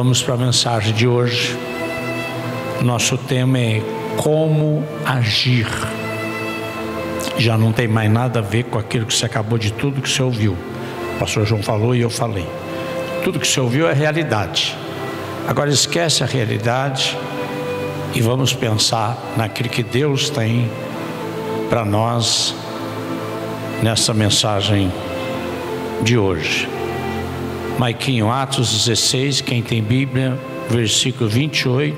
Vamos para a mensagem de hoje. Nosso tema é como agir. Já não tem mais nada a ver com aquilo que você acabou de tudo que você ouviu. O pastor João falou e eu falei. Tudo que você ouviu é realidade. Agora esquece a realidade e vamos pensar naquilo que Deus tem para nós nessa mensagem de hoje. Maiquinho, Atos 16, quem tem Bíblia, versículo 23,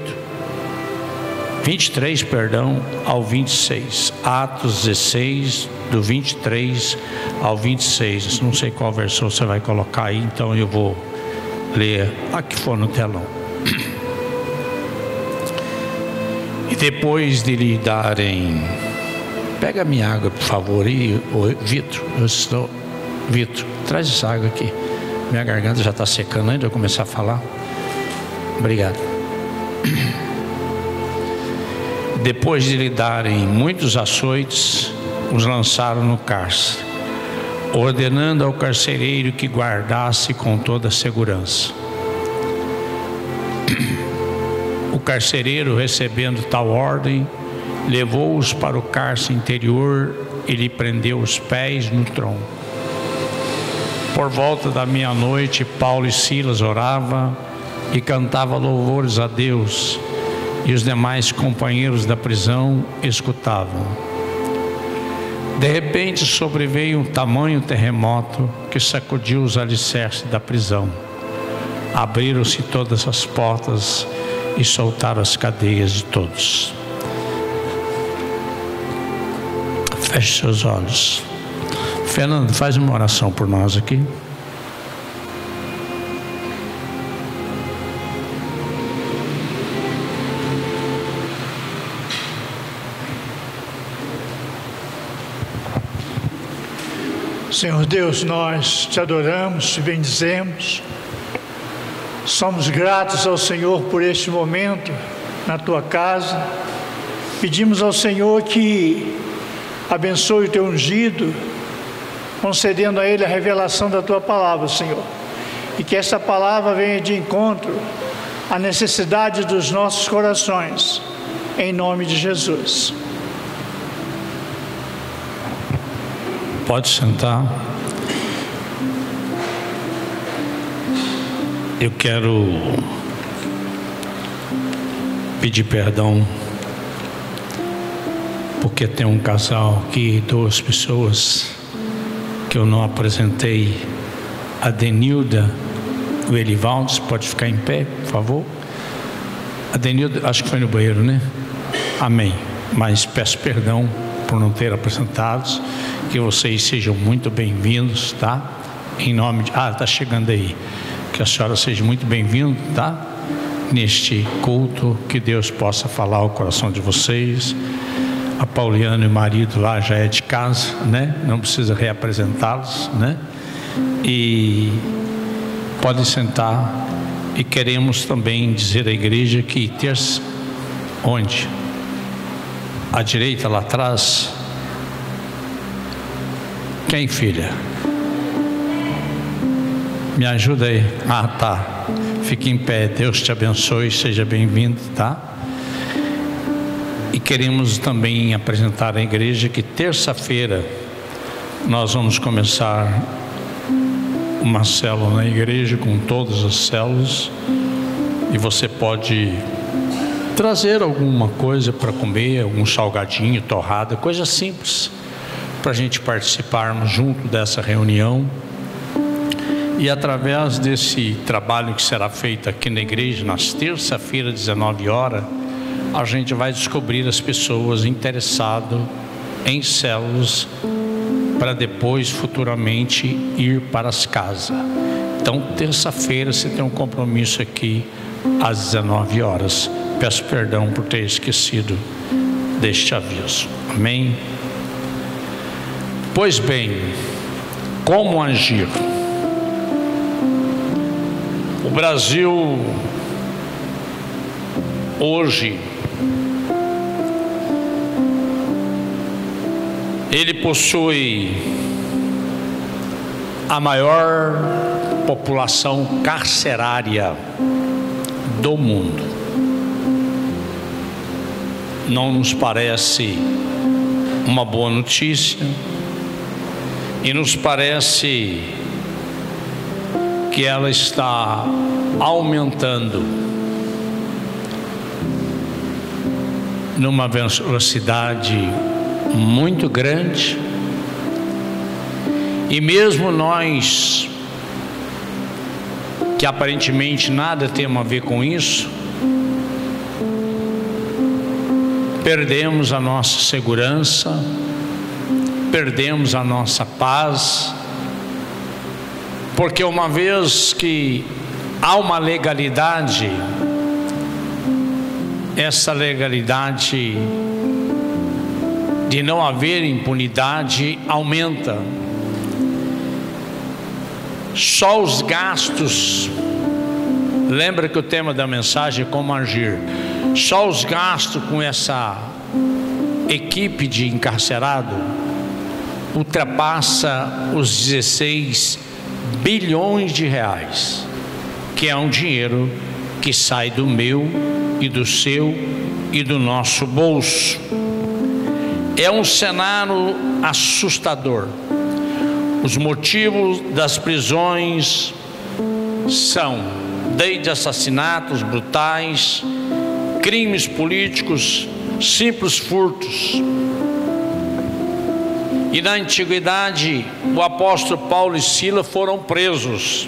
ao 26. Atos 16, do 23 ao 26. Não sei qual versão você vai colocar aí, então eu vou ler a que for no telão. E depois de lhe darem... Pega minha água, por favor, aí, Vitor. Vitor, traz essa água aqui. Minha garganta já está secando antes de eu começar a falar. Obrigado. Depois de lhe darem muitos açoites, os lançaram no cárcere, ordenando ao carcereiro que guardasse com toda a segurança. O carcereiro, recebendo tal ordem, levou-os para o cárcere interior e lhe prendeu os pés no tronco. Por volta da meia-noite, Paulo e Silas oravam e cantavam louvores a Deus, e os demais companheiros da prisão escutavam. De repente sobreveio um tamanho terremoto que sacudiu os alicerces da prisão. Abriram-se todas as portas e soltaram as cadeias de todos. Feche seus olhos. Fernando, faz uma oração por nós aqui. Senhor Deus, nós te adoramos, te bendizemos. Somos gratos ao Senhor por este momento na tua casa. Pedimos ao Senhor que abençoe o teu ungido, concedendo a ele a revelação da tua palavra, Senhor. E que essa palavra venha de encontro à necessidade dos nossos corações, em nome de Jesus. Pode sentar. Eu quero pedir perdão, porque tem um casal aqui, 2 pessoas que eu não apresentei. A Denilda, o Elivaldo, pode ficar em pé, por favor. A Denilda, acho que foi no banheiro, né? Amém. Mas peço perdão por não ter apresentados. Que vocês sejam muito bem-vindos, tá? Em nome de... tá chegando aí. Que a senhora seja muito bem-vinda, tá? Neste culto, que Deus possa falar ao coração de vocês. A Pauliana e o marido lá já é de casa, né? Não precisa reapresentá-los, né? E podem sentar. E queremos também dizer à igreja que terça, onde? À direita, lá atrás. Quem, filha? Me ajuda aí. Tá. Fique em pé. Deus te abençoe. Seja bem-vindo, tá? E queremos também apresentar à igreja que terça-feira nós vamos começar uma célula na igreja com todas as células. E você pode trazer alguma coisa para comer, algum salgadinho, torrada, coisa simples, para a gente participarmos junto dessa reunião. E através desse trabalho que será feito aqui na igreja, nas terça-feiras, 19 horas, a gente vai descobrir as pessoas interessadas em células para depois, futuramente, ir para as casas. Então, terça-feira, você tem um compromisso aqui às 19 horas. Peço perdão por ter esquecido deste aviso. Amém? Pois bem, como agir? O Brasil hoje ele possui a maior população carcerária do mundo. Não nos parece uma boa notícia, e nos parece que ela está aumentando numa velocidade muito grande, e mesmo nós, que aparentemente nada temos a ver com isso, perdemos a nossa segurança, perdemos a nossa paz, porque uma vez que há uma legalidade, essa legalidade de não haver impunidade aumenta. Só os gastos, lembra que o tema da mensagem é como agir. Só os gastos com essa equipe de encarcerado ultrapassa os 16 bilhões de reais, que é um dinheiro que sai do meu e do seu e do nosso bolso. É um cenário assustador. Os motivos das prisões são desde assassinatos brutais, crimes políticos, simples furtos. E na antiguidade, o apóstolo Paulo e Silas foram presos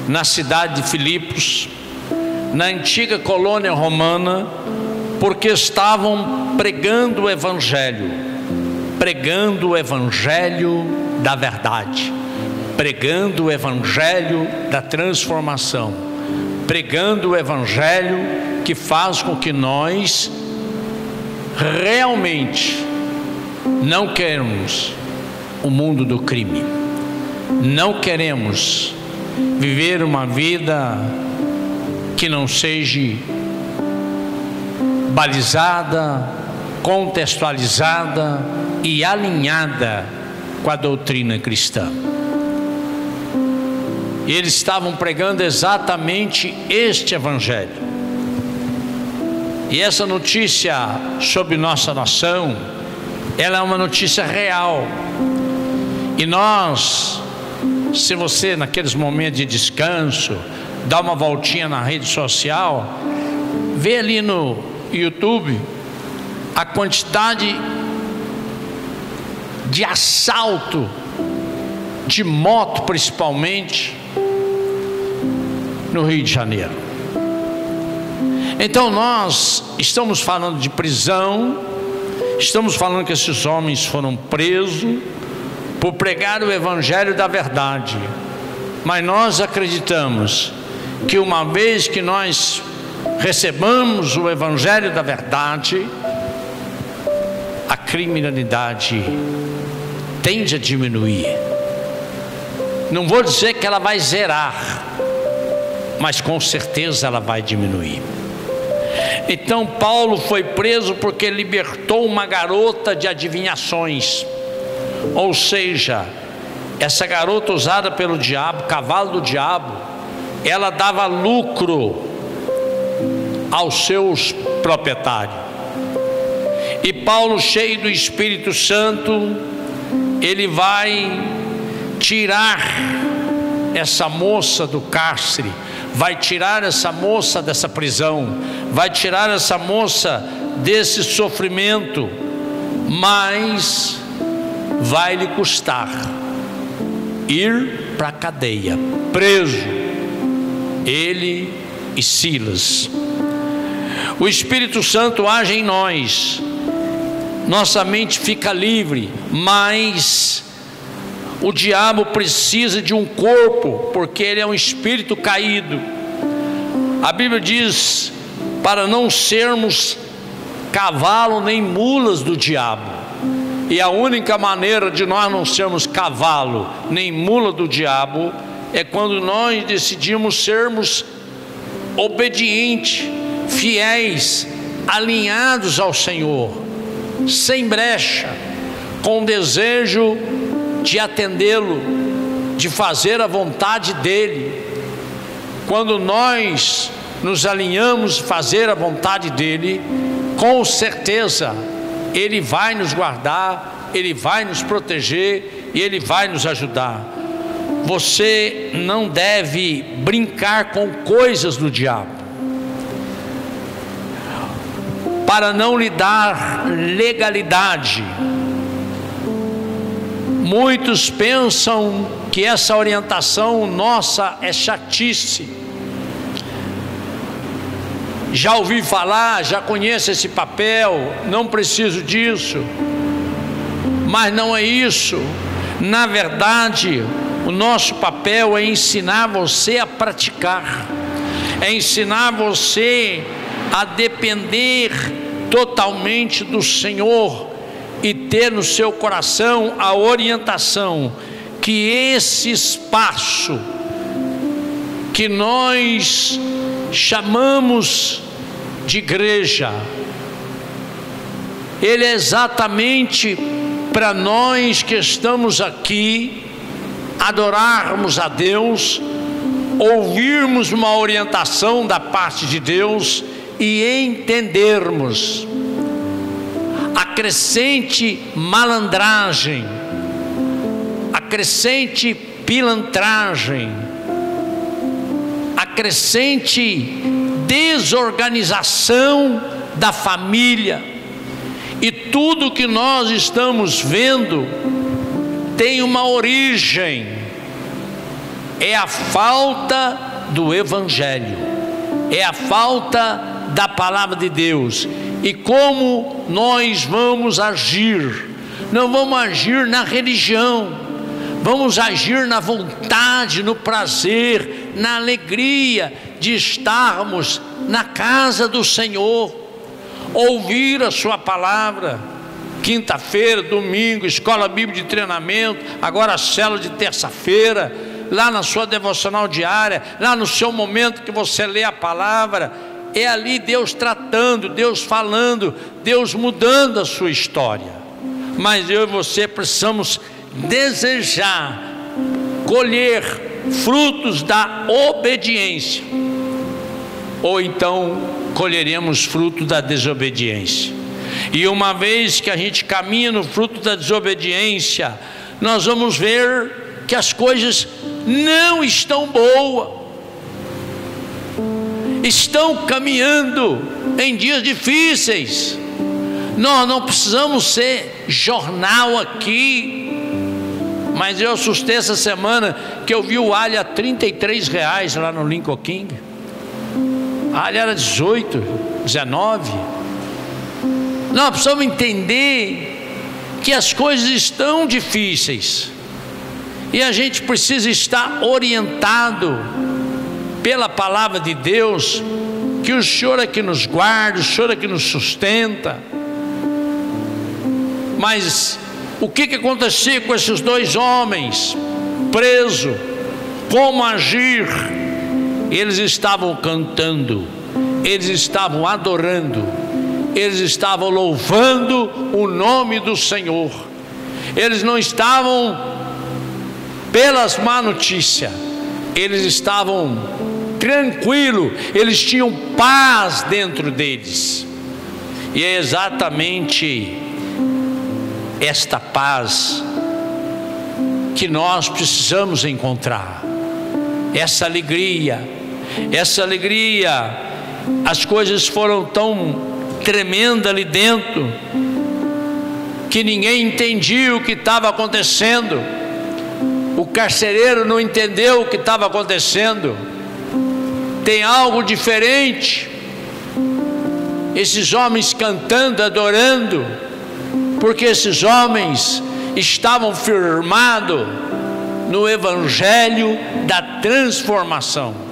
na cidade de Filipos, na antiga colônia romana, porque estavam pregando o evangelho da verdade, pregando o evangelho da transformação, pregando o evangelho que faz com que nós realmente não queremos o mundo do crime, não queremos viver uma vida que não seja balizada, contextualizada e alinhada com a doutrina cristã. Eles estavam pregando exatamente este evangelho. E essa notícia sobre nossa nação, ela é uma notícia real. E nós, se você naqueles momentos de descanso, dá uma voltinha na rede social, vê ali no YouTube a quantidade de assalto de moto, principalmente no Rio de Janeiro. Então nós estamos falando de prisão, estamos falando que esses homens foram presos por pregar o evangelho da verdade, mas nós acreditamos que uma vez que nós recebamos o evangelho da verdade, a criminalidade tende a diminuir. Não vou dizer que ela vai zerar, mas com certeza ela vai diminuir. Então Paulo foi preso porque libertou uma garota de adivinhações, ou seja, essa garota usada pelo diabo, cavalo do diabo, ela dava lucro aos seus proprietários. E Paulo, cheio do Espírito Santo, ele vai tirar essa moça do cárcere, vai tirar essa moça dessa prisão, vai tirar essa moça desse sofrimento, mas vai lhe custar ir para a cadeia, preso, ele e Silas. O Espírito Santo age em nós, nossa mente fica livre, mas o diabo precisa de um corpo, porque ele é um espírito caído. A Bíblia diz para não sermos cavalo nem mulas do diabo, e a única maneira de nós não sermos cavalo nem mula do diabo é quando nós decidimos sermos obedientes, fiéis, alinhados ao Senhor, sem brecha, com desejo de atendê-lo, de fazer a vontade dele. Quando nós nos alinhamos a fazer a vontade dEle, com certeza Ele vai nos guardar, Ele vai nos proteger e Ele vai nos ajudar. Você não deve brincar com coisas do diabo, para não lhe dar legalidade. Muitos pensam que essa orientação nossa é chatice. Já ouvi falar, já conheço esse papel, não preciso disso. Mas não é isso. Na verdade, o nosso papel é ensinar você a praticar, é ensinar você a depender totalmente do Senhor e ter no seu coração a orientação que esse espaço que nós chamamos de igreja, ele é exatamente para nós que estamos aqui adorarmos a Deus, ouvirmos uma orientação da parte de Deus e entendermos a crescente malandragem, a crescente pilantragem, a crescente desorganização da família, e tudo que nós estamos vendo tem uma origem, é a falta do Evangelho, é a falta da palavra de Deus. E como nós vamos agir? Não vamos agir na religião, vamos agir na vontade, no prazer, na alegria de estarmos na casa do Senhor, ouvir a sua palavra. Quinta-feira, domingo, escola bíblica de treinamento, agora a célula de terça-feira, lá na sua devocional diária, lá no seu momento que você lê a palavra, é ali Deus tratando, Deus falando, Deus mudando a sua história. Mas eu e você precisamos desejar colher frutos da obediência, ou então colheremos fruto da desobediência. E uma vez que a gente caminha no fruto da desobediência, nós vamos ver que as coisas não estão boas, estão caminhando em dias difíceis. Nós não precisamos ser jornal aqui, mas eu assustei essa semana que eu vi o alho a R$33 lá no Lincoln King. A alho era 18, 19. Nós precisamos entender que as coisas estão difíceis e a gente precisa estar orientado pela palavra de Deus, que o Senhor é que nos guarda, o Senhor é que nos sustenta. Mas o que acontecia com esses dois homens presos? Como agir? Eles estavam cantando, eles estavam adorando, eles estavam louvando o nome do Senhor. Eles não estavam pelas má notícias, eles estavam tranquilos, eles tinham paz dentro deles. E é exatamente esta paz que nós precisamos encontrar, essa alegria. As coisas foram tão tremendas ali dentro que ninguém entendia o que estava acontecendo. O carcereiro não entendeu o que estava acontecendo. Tem algo diferente. Esses homens cantando, adorando, porque esses homens estavam firmados no Evangelho da transformação.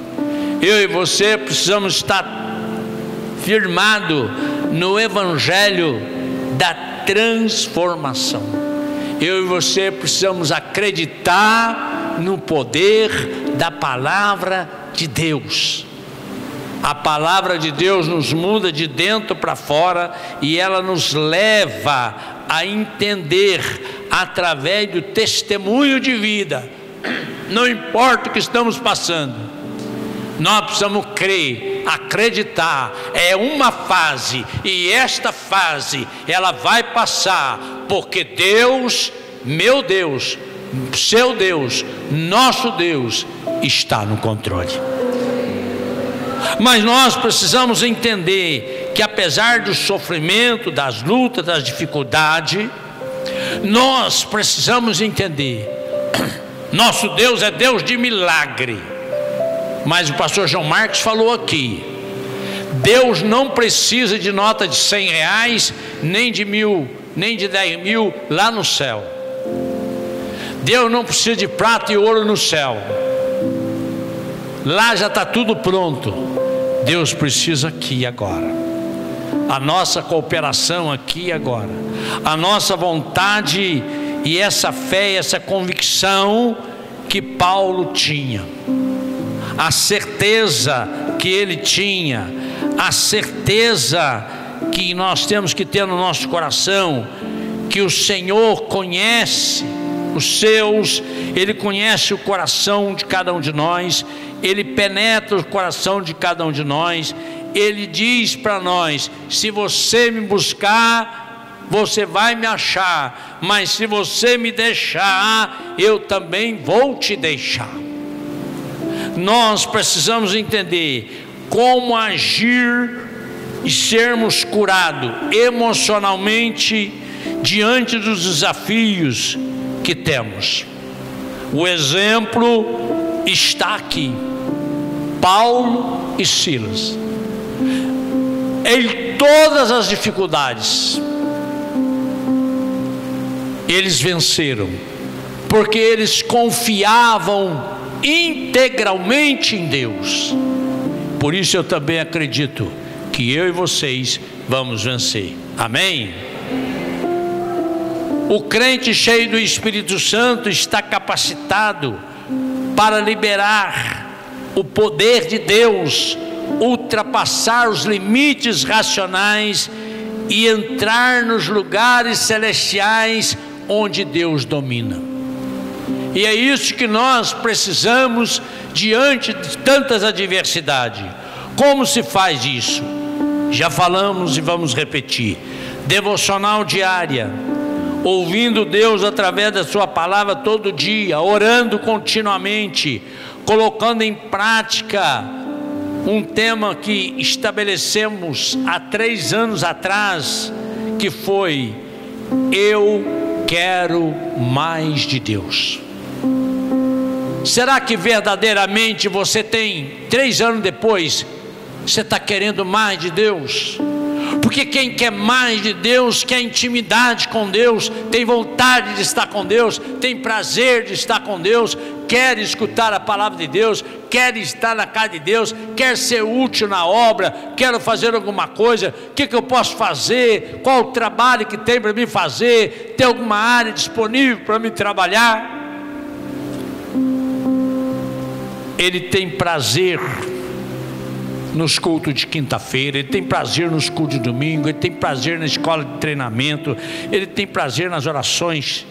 Eu e você precisamos estar firmados no Evangelho da transformação. Eu e você precisamos acreditar no poder da palavra de Deus. A palavra de Deus nos muda de dentro para fora e ela nos leva a entender através do testemunho de vida. Não importa o que estamos passando, Nós precisamos crer, acreditar. É uma fase, e esta fase ela vai passar, porque Deus, meu Deus, seu Deus, nosso Deus está no controle. Mas nós precisamos entender que apesar do sofrimento, das lutas, das dificuldades, nós precisamos entender, nosso Deus é Deus de milagre. Mas o pastor João Marcos falou aqui, Deus não precisa de nota de 100 reais, nem de 1.000, nem de 10 mil lá no céu. Deus não precisa de prata e ouro no céu, lá já está tudo pronto. Deus precisa aqui e agora, a nossa cooperação aqui e agora, a nossa vontade e essa fé, essa convicção que Paulo tinha, a certeza que ele tinha, a certeza que nós temos que ter no nosso coração, que o Senhor conhece os seus, Ele conhece o coração de cada um de nós, Ele penetra o coração de cada um de nós. Ele diz para nós: se você me buscar, você vai me achar, mas se você me deixar, eu também vou te deixar. Nós precisamos entender como agir e sermos curados emocionalmente diante dos desafios que temos. O exemplo está aqui, Paulo e Silas, em todas as dificuldades eles venceram, porque eles confiavam integralmente em Deus. Por isso eu também acredito que eu e vocês vamos vencer. Amém? O crente cheio do Espírito Santo está capacitado para liberar o poder de Deus, ultrapassar os limites racionais e entrar nos lugares celestiais onde Deus domina. E é isso que nós precisamos diante de tantas adversidades. Como se faz isso? Já falamos e vamos repetir: devocional diária, ouvindo Deus através da sua palavra todo dia, orando continuamente, colocando em prática um tema que estabelecemos há 3 anos atrás, que foi: eu quero mais de Deus. Será que verdadeiramente você tem 3 anos depois, você está querendo mais de Deus? Porque quem quer mais de Deus, quer intimidade com Deus, tem vontade de estar com Deus, tem prazer de estar com Deus, quer escutar a palavra de Deus, quer estar na casa de Deus, quer ser útil na obra, quero fazer alguma coisa, o que eu posso fazer, qual o trabalho que tem para mim fazer, tem alguma área disponível para mim trabalhar? Ele tem prazer nos cultos de quinta-feira, ele tem prazer nos cultos de domingo, ele tem prazer na escola de treinamento, ele tem prazer nas orações,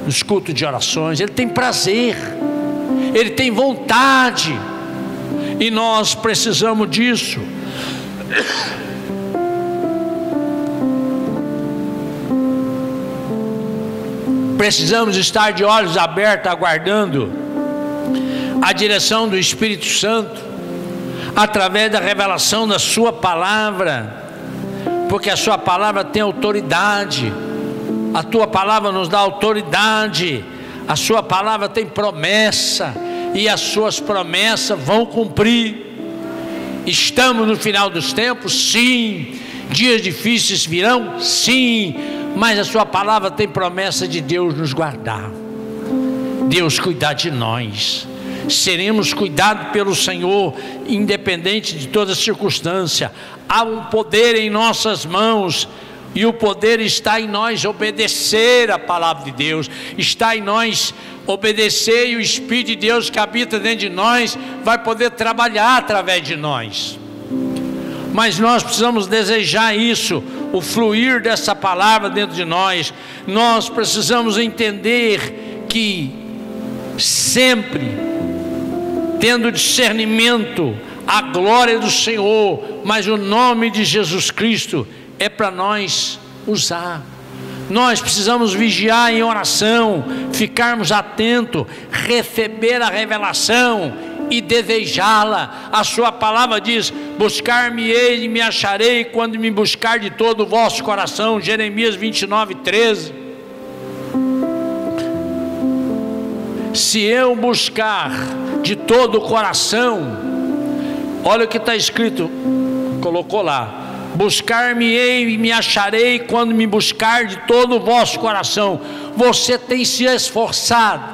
nos cultos de orações, ele tem prazer, ele tem vontade, e nós precisamos disso. Precisamos estar de olhos abertos, aguardando a direção do Espírito Santo, através da revelação da sua palavra, porque a sua palavra tem autoridade, a tua palavra nos dá autoridade, a sua palavra tem promessa, e as suas promessas vão cumprir. Estamos no final dos tempos? Sim. Dias difíceis virão? Sim. Mas a sua palavra tem promessa de Deus nos guardar, Deus cuidar de nós. Seremos cuidados pelo Senhor, independente de toda circunstância. Há um poder em nossas mãos, e o poder está em nós obedecer a palavra de Deus, está em nós obedecer, e o Espírito de Deus que habita dentro de nós vai poder trabalhar através de nós. Mas nós precisamos desejar isso, o fluir dessa palavra dentro de nós. Nós precisamos entender que sempre tendo discernimento, a glória do Senhor, mas o nome de Jesus Cristo é para nós usar. Nós precisamos vigiar em oração, ficarmos atentos, receber a revelação e desejá-la. A sua palavra diz: buscar-me-ei e me acharei quando me buscar de todo o vosso coração. Jeremias 29:13. Se eu buscar de todo o coração, olha o que está escrito, colocou lá: buscar-me-ei e me acharei quando me buscar de todo o vosso coração. Você tem se esforçado,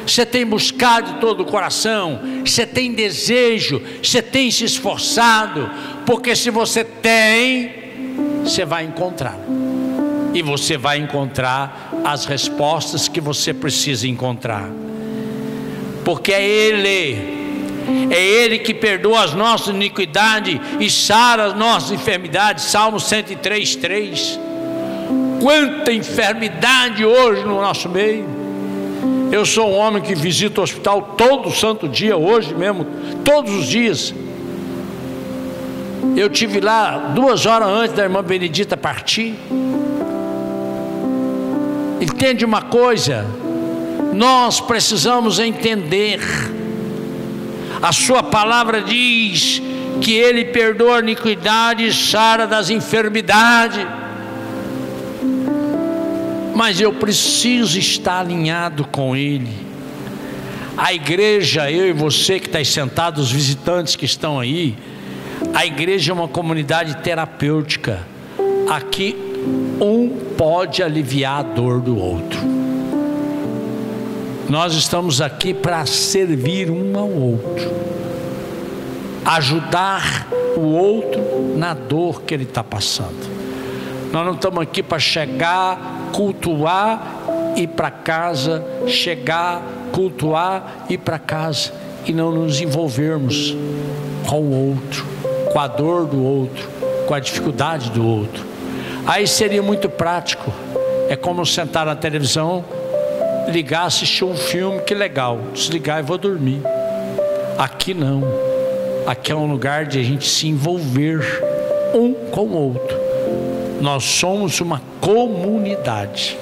você tem buscado de todo o coração, você tem desejo, você tem se esforçado, porque se você tem, você vai encontrar, e você vai encontrar as respostas que você precisa encontrar, porque é Ele que perdoa as nossas iniquidades e sara as nossas enfermidades. Salmo 103:3. Quanta enfermidade hoje no nosso meio. Eu sou um homem que visita o hospital todo santo dia, hoje mesmo, todos os dias. Eu tive lá 2 horas antes da irmã Benedita partir. Entende uma coisa? Nós precisamos entender. A sua palavra diz que Ele perdoa a iniquidade e sara das enfermidades. Mas eu preciso estar alinhado com Ele. A igreja, eu e você que está aí sentado, os visitantes que estão aí, a igreja é uma comunidade terapêutica. Aqui um pode aliviar a dor do outro. Nós estamos aqui para servir um ao outro, ajudar o outro na dor que ele está passando. Nós não estamos aqui para chegar, cultuar e ir para casa, chegar, cultuar e ir para casa e não nos envolvermos com o outro, com a dor do outro, com a dificuldade do outro. Aí seria muito prático. É como sentar na televisão, ligar, assistir um filme, que legal, desligar e vou dormir. Aqui não. Aqui é um lugar de a gente se envolver um com o outro. Nós somos uma comunidade,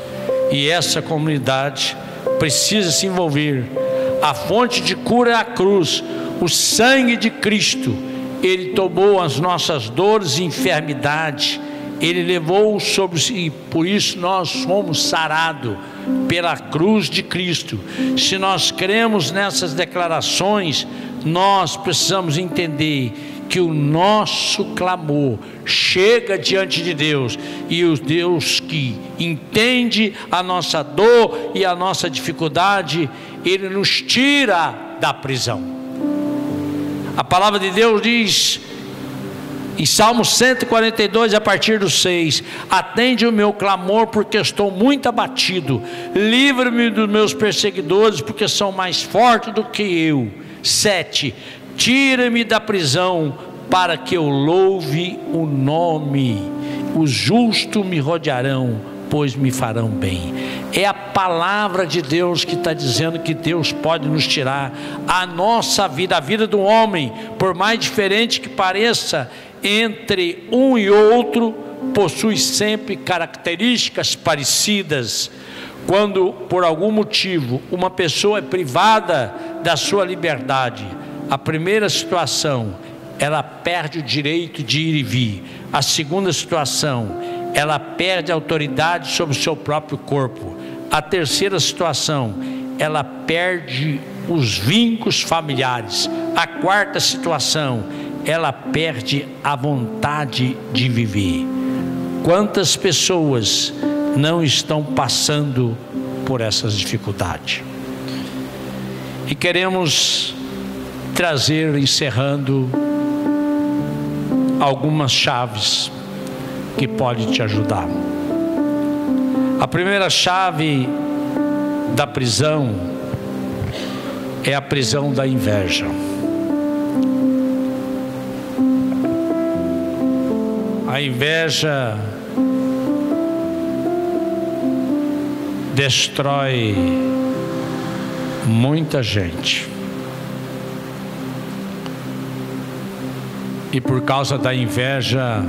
e essa comunidade precisa se envolver. A fonte de cura é a cruz, o sangue de Cristo. Ele tomou as nossas dores e enfermidades, Ele levou sobre si, por isso nós somos sarados pela cruz de Cristo. Se nós cremos nessas declarações, nós precisamos entender que o nosso clamor chega diante de Deus, e o Deus que entende a nossa dor e a nossa dificuldade, Ele nos tira da prisão. A palavra de Deus diz em Salmo 142, a partir do 6: atende o meu clamor, porque estou muito abatido, livra-me dos meus perseguidores, porque são mais fortes do que eu. 7: tira-me da prisão, para que eu louve o nome. Os justos me rodearão, pois me farão bem. É a palavra de Deus que está dizendo que Deus pode nos tirar a nossa vida, a vida do homem, por mais diferente que pareça, entre um e outro, possui sempre características parecidas. Quando por algum motivo uma pessoa é privada da sua liberdade, a primeira situação, ela perde o direito de ir e vir. A segunda situação, ela perde a autoridade sobre o seu próprio corpo. A terceira situação, ela perde os vínculos familiares. A quarta situação, ela perde a vontade de viver. Quantas pessoas não estão passando por essas dificuldades? E queremos trazer, encerrando, algumas chaves que podem te ajudar. A primeira chave da prisão é a prisão da inveja. A inveja destrói muita gente. E por causa da inveja,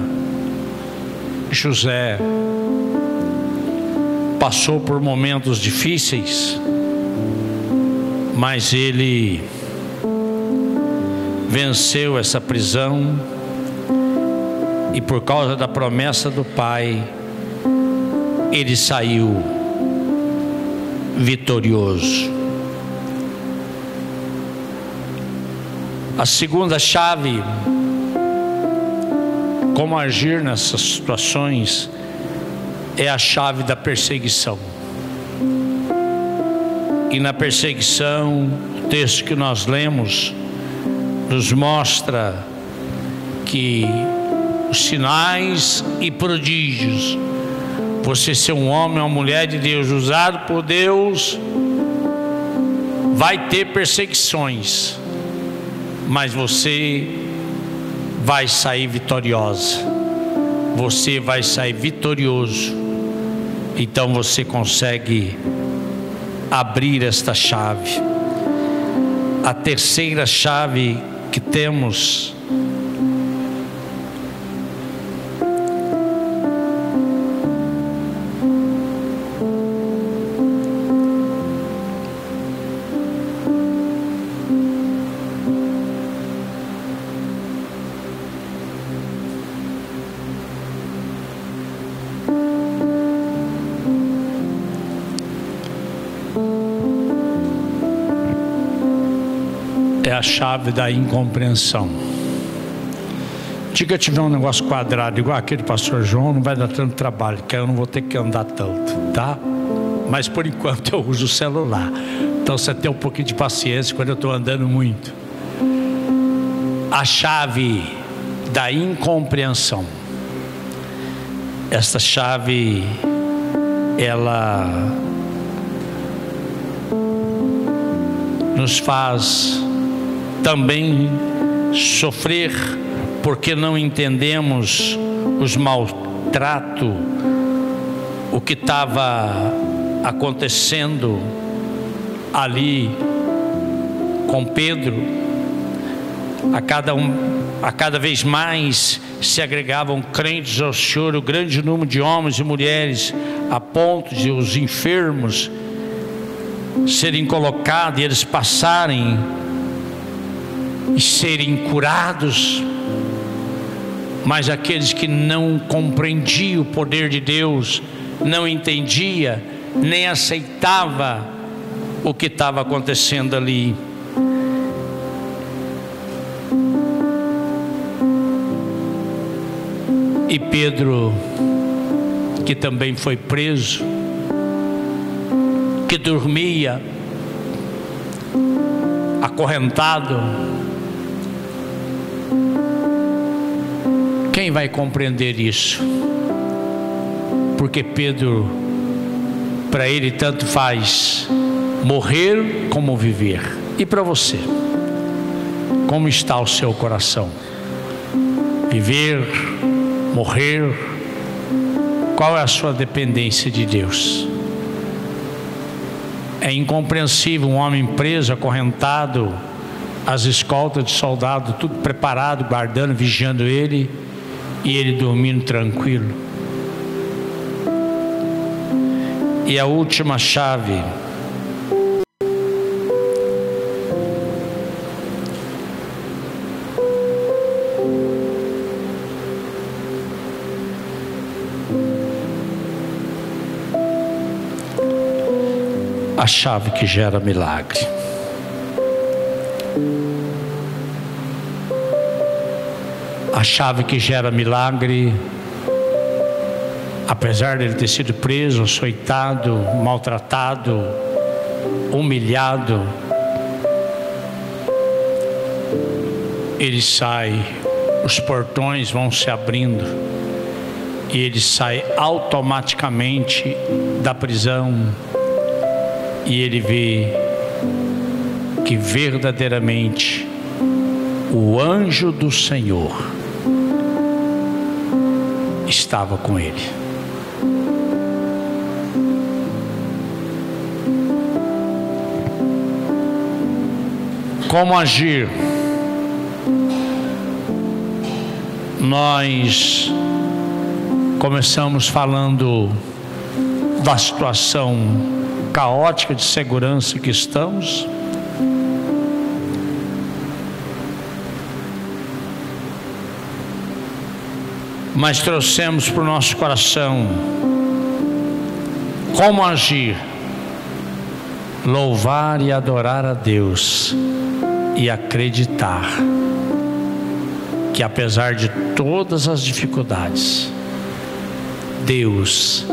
José passou por momentos difíceis, mas ele venceu essa prisão, e por causa da promessa do Pai, ele saiu vitorioso. A segunda chave, como agir nessas situações, é a chave da perseguição. E na perseguição, o texto que nós lemos nos mostra que os sinais e prodígios, você ser um homem ou uma mulher de Deus, usado por Deus, vai ter perseguições, mas você vai sair vitoriosa, você vai sair vitorioso. Então você consegue abrir esta chave. A terceira chave que temos é a chave da incompreensão. Diga, tiver um negócio quadrado igual aquele do pastor João, não vai dar tanto trabalho, que eu não vou ter que andar tanto, tá? Mas por enquanto eu uso o celular, então você tem um pouquinho de paciência quando eu estou andando muito. A chave da incompreensão, esta chave, ela nos faz também sofrer, porque não entendemos os maltratos, o que estava acontecendo ali com Pedro. A cada vez mais se agregavam crentes ao Senhor, o grande número de homens e mulheres, a ponto de os enfermos serem colocados e eles passarem e serem curados. Mas aqueles que não compreendiam o poder de Deus, não entendia, nem aceitava o que estava acontecendo ali. E Pedro, que também foi preso, que dormia acorrentado, quem vai compreender isso? Porque Pedro, para ele tanto faz morrer como viver. E para você, como está o seu coração? Viver, morrer, qual é a sua dependência de Deus? É incompreensível um homem preso, acorrentado, as escoltas de soldado, tudo preparado, guardando, vigiando ele, e ele dormindo tranquilo. E a última chave, a chave que gera milagre. A chave que gera milagre, apesar de ele ter sido preso, açoitado, maltratado, humilhado, ele sai, os portões vão se abrindo e ele sai automaticamente da prisão. E ele vê que verdadeiramente o anjo do Senhor estava com ele. Como agir Nós começamos falando da situação caótica de segurança que estamos. Mas trouxemos para o nosso coração como agir, louvar e adorar a Deus e acreditar que apesar de todas as dificuldades, Deus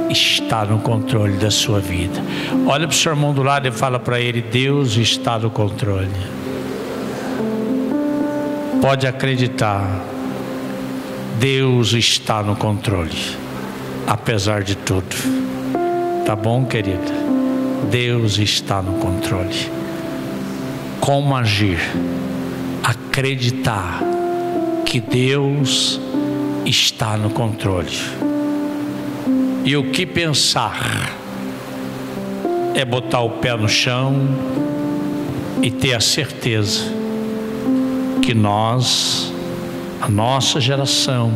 está no controle da sua vida. Olha para o seu irmão do lado e fala para ele: Deus está no controle. Pode acreditar, Deus está no controle, apesar de tudo. Tá bom, querida? Deus está no controle. Como agir? Acreditar que Deus está no controle. E o que pensar é botar o pé no chão e ter a certeza que nós, a nossa geração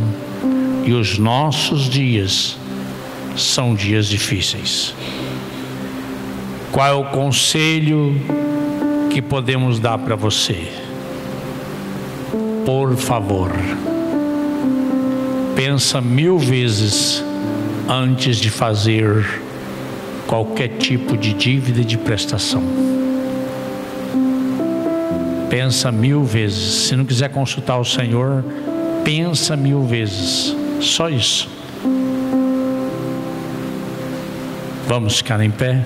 e os nossos dias são dias difíceis. Qual é o conselho que podemos dar para você? Por favor, pensa 1000 vezes antes de fazer qualquer tipo de dívida de prestação. Pensa 1000 vezes. Se não quiser consultar o Senhor, pensa 1000 vezes. Só isso. Vamos ficar em pé.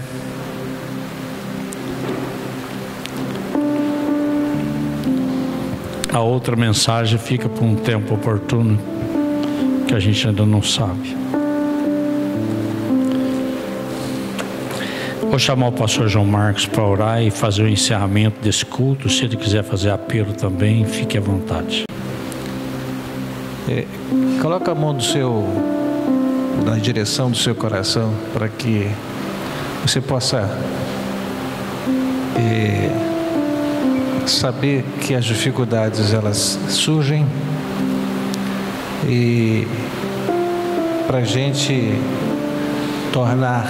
A outra mensagem fica para um tempo oportuno, que a gente ainda não sabe. Vou chamar o pastor João Marcos para orar e fazer o encerramento desse culto. Se ele quiser fazer apelo também, fique à vontade. Coloca a mão na direção do seu coração, para que você possa saber que as dificuldades elas surgem, e para a gente tornar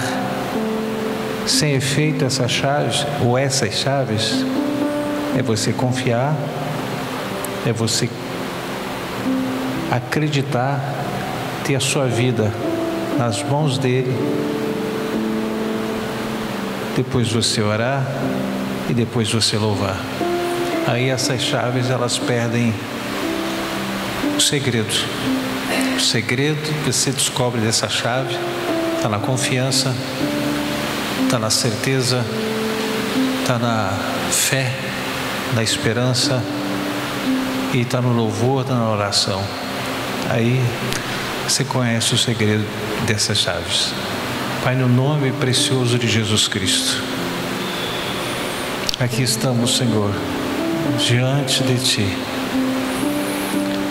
sem efeito essas chaves, ou essas chaves, é você confiar, é você acreditar, ter a sua vida nas mãos dele, depois você orar e depois você louvar. Aí essas chaves elas perdem o segredo. O segredo que você descobre dessa chave está na confiança, está na certeza, está na fé, na esperança, e está no louvor, está na oração. Aí você conhece o segredo dessas chaves. Pai, no nome precioso de Jesus Cristo, aqui estamos, Senhor, diante de Ti.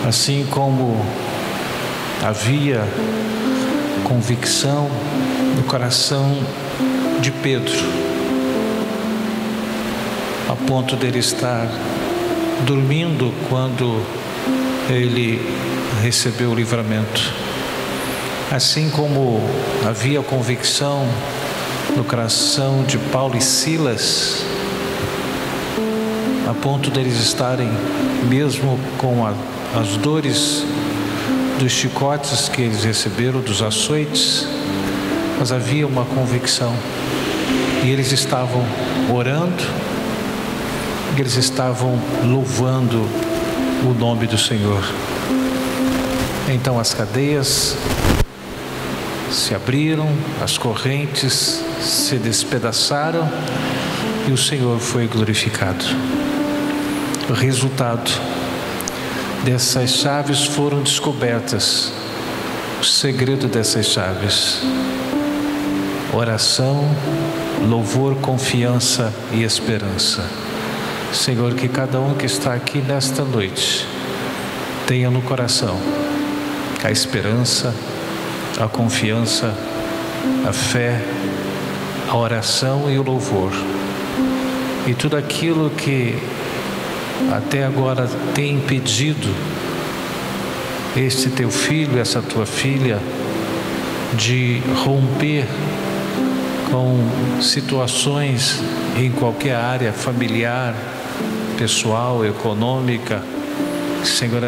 Assim como havia convicção no coração de Pedro, a ponto dele estar dormindo quando ele recebeu o livramento. Assim como havia convicção no coração de Paulo e Silas, a ponto deles estarem, mesmo com as dores dos chicotes que eles receberam, dos açoites, mas havia uma convicção, e eles estavam orando, eles estavam louvando o nome do Senhor. Então as cadeias se abriram, as correntes se despedaçaram e o Senhor foi glorificado. O resultado dessas chaves foram descobertas. O segredo dessas chaves: oração, louvor, confiança e esperança. Senhor, que cada um que está aqui nesta noite tenha no coração a esperança, a confiança, a fé, a oração e o louvor. E tudo aquilo que até agora tem impedido este teu filho, essa tua filha, de romper com situações em qualquer área familiar, pessoal, econômica. Senhor,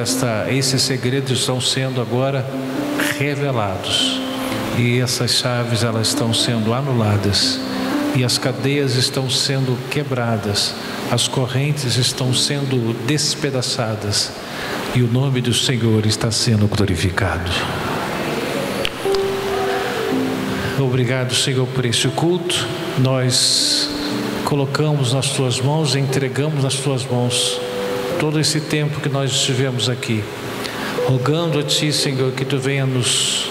esses segredos estão sendo agora revelados e essas chaves elas estão sendo anuladas e as cadeias estão sendo quebradas, as correntes estão sendo despedaçadas e o nome do Senhor está sendo glorificado. Obrigado, Senhor, por esse culto. Nós colocamos nas tuas mãos, entregamos nas tuas mãos todo esse tempo que nós estivemos aqui, rogando a ti, Senhor, que tu venha nos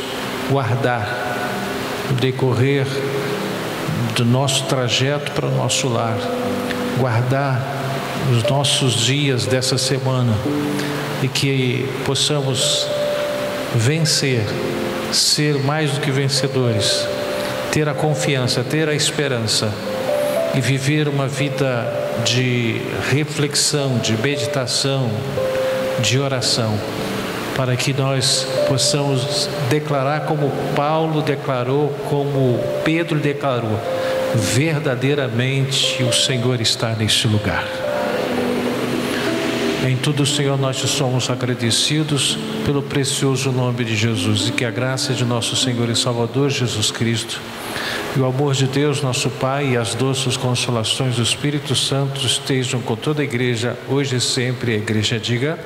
guardar no decorrer do nosso trajeto para o nosso lar, guardar os nossos dias dessa semana e que possamos vencer, ser mais do que vencedores, ter a confiança, ter a esperança e viver uma vida de reflexão, de meditação, de oração, para que nós possamos declarar como Paulo declarou, como Pedro declarou: verdadeiramente o Senhor está neste lugar. Em tudo, Senhor, nós te somos agradecidos pelo precioso nome de Jesus, e que a graça de nosso Senhor e Salvador Jesus Cristo e o amor de Deus, nosso Pai, e as doces consolações do Espírito Santo estejam com toda a igreja, hoje e sempre. A igreja diga: